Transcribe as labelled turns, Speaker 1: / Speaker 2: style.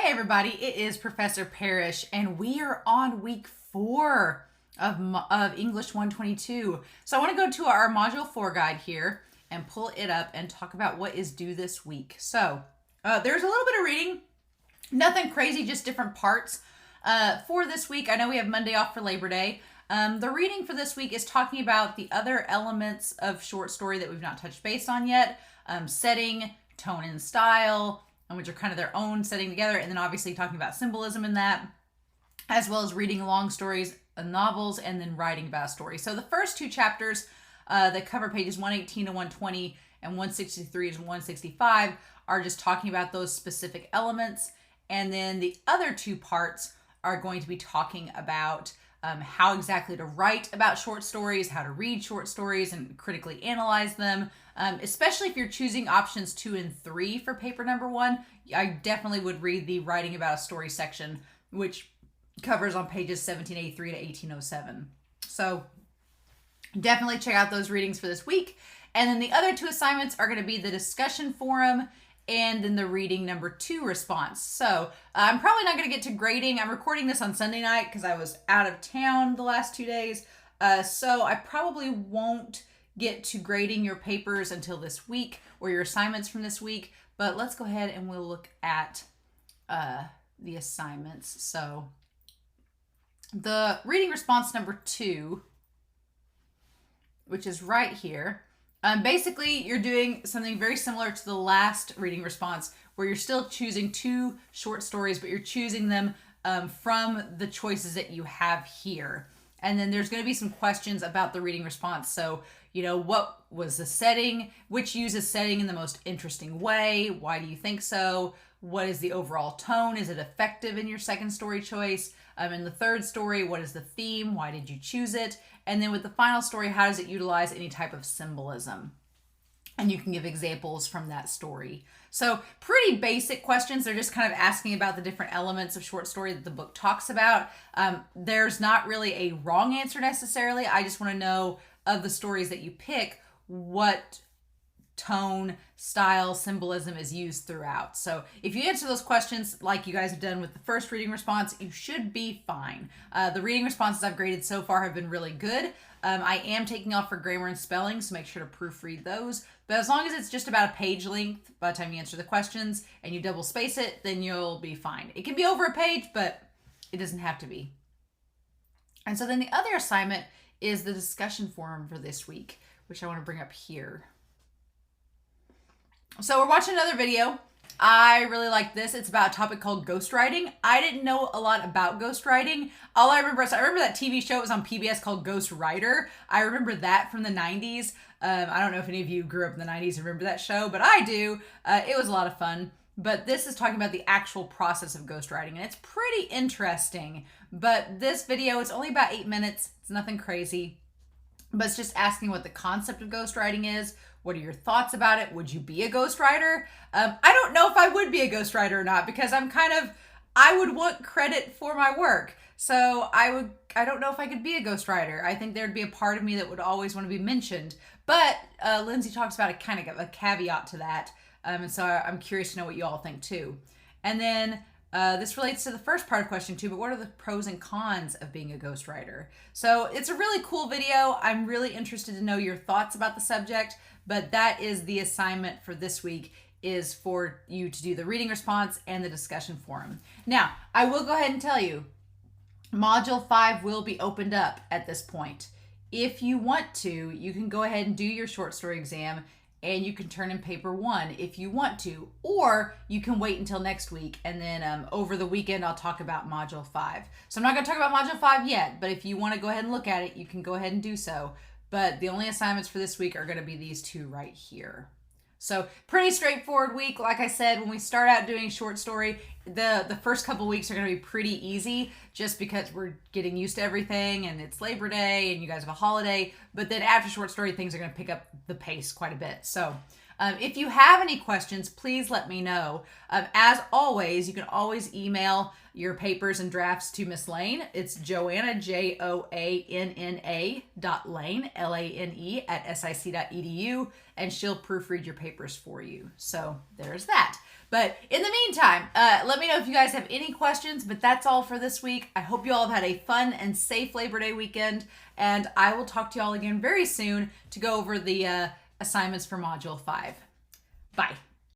Speaker 1: Hey everybody, it is Professor Parish, and we are on week 4 of English 122. So I want to go to our Module 4 guide here and pull it up and talk about what is due this week. So there's a little bit of reading, nothing crazy, just different parts. For this week, I know we have Monday off for Labor Day. The reading for this week is talking about the other elements of short story that we've not touched base on yet. Setting, tone and style, which are kind of their own setting together, and then obviously talking about symbolism in that, as well as reading long stories, novels, and then writing about a story. So the first two chapters that cover pages 118 to 120 and 163 to 165 are just talking about those specific elements, and then the other two parts are going to be talking about how exactly to write about short stories, how to read short stories and critically analyze them, especially if you're choosing options 2 and 3 for paper number 1. I definitely would read the writing about a story section, which covers on pages 1783 to 1807. So definitely check out those readings for this week. And then the other two assignments are going to be the discussion forum and then the reading number 2 response. So I'm probably not going to get to grading. I'm recording this on Sunday night because I was out of town the last 2 days. So I probably won't get to grading your papers until this week or your assignments from this week. But let's go ahead and we'll look at the assignments. So the reading response number 2, which is right here. Basically, you're doing something very similar to the last reading response, where you're still choosing 2 short stories, but you're choosing them from the choices that you have here. And then there's going to be some questions about the reading response. So, what was the setting? Which uses setting in the most interesting way? Why do you think so? What is the overall tone? Is it effective in your second story choice? In the third story, what is the theme? Why did you choose it? And then with the final story, how does it utilize any type of symbolism? And you can give examples from that story. So pretty basic questions. They're just kind of asking about the different elements of short story that the book talks about. There's not really a wrong answer necessarily. I just want to know, of the stories that you pick, what tone, style, symbolism is used throughout. So if you answer those questions like you guys have done with the first reading response, you should be fine. The reading responses I've graded so far have been really good. I am taking off for grammar and spelling, so make sure to proofread those. But as long as it's just about a page length by the time you answer the questions and you double space it, then you'll be fine. It can be over a page, but it doesn't have to be. And so then the other assignment is the discussion forum for this week, which I want to bring up here. So we're watching another video. I really like this. It's about a topic called ghostwriting. I didn't know a lot about ghostwriting. All I remember is I remember that TV show was on PBS called Ghost Writer. I remember that from the 90s. I don't know if any of you grew up in the 90s and remember that show, but I do. It was a lot of fun. But this is talking about the actual process of ghostwriting, and it's pretty interesting. But this video is only about 8 minutes. It's nothing crazy. But it's just asking what the concept of ghostwriting is. What are your thoughts about it? Would you be a ghostwriter? I don't know if I would be a ghostwriter or not, because I would want credit for my work. So I don't know if I could be a ghostwriter. I think there'd be a part of me that would always want to be mentioned. But Lindsay talks about a kind of a caveat to that. And so I'm curious to know what you all think too. And then this relates to the first part of question 2, but what are the pros and cons of being a ghostwriter? So it's a really cool video. I'm really interested to know your thoughts about the subject, but that is the assignment for this week, is for you to do the reading response and the discussion forum. Now, I will go ahead and tell you, Module 5 will be opened up at this point. If you want to, you can go ahead and do your short story exam, and you can turn in paper 1 if you want to, or you can wait until next week, and then over the weekend I'll talk about Module 5. So I'm not going to talk about Module 5 yet, but if you want to go ahead and look at it, you can go ahead and do so. But the only assignments for this week are going to be these 2 right here. So pretty straightforward week. Like I said, when we start out doing short story, the first couple weeks are going to be pretty easy, just because we're getting used to everything and it's Labor Day and you guys have a holiday. But then after short story, things are going to pick up the pace quite a bit. So if you have any questions, please let me know. As always, you can always email your papers and drafts to Miss Lane. It's Joanna, Joanna.Lane, Lane, @sic.edu, and she'll proofread your papers for you. So there's that. But in the meantime, let me know if you guys have any questions, but that's all for this week. I hope you all have had a fun and safe Labor Day weekend, and I will talk to y'all again very soon to go over the assignments for Module 5. Bye.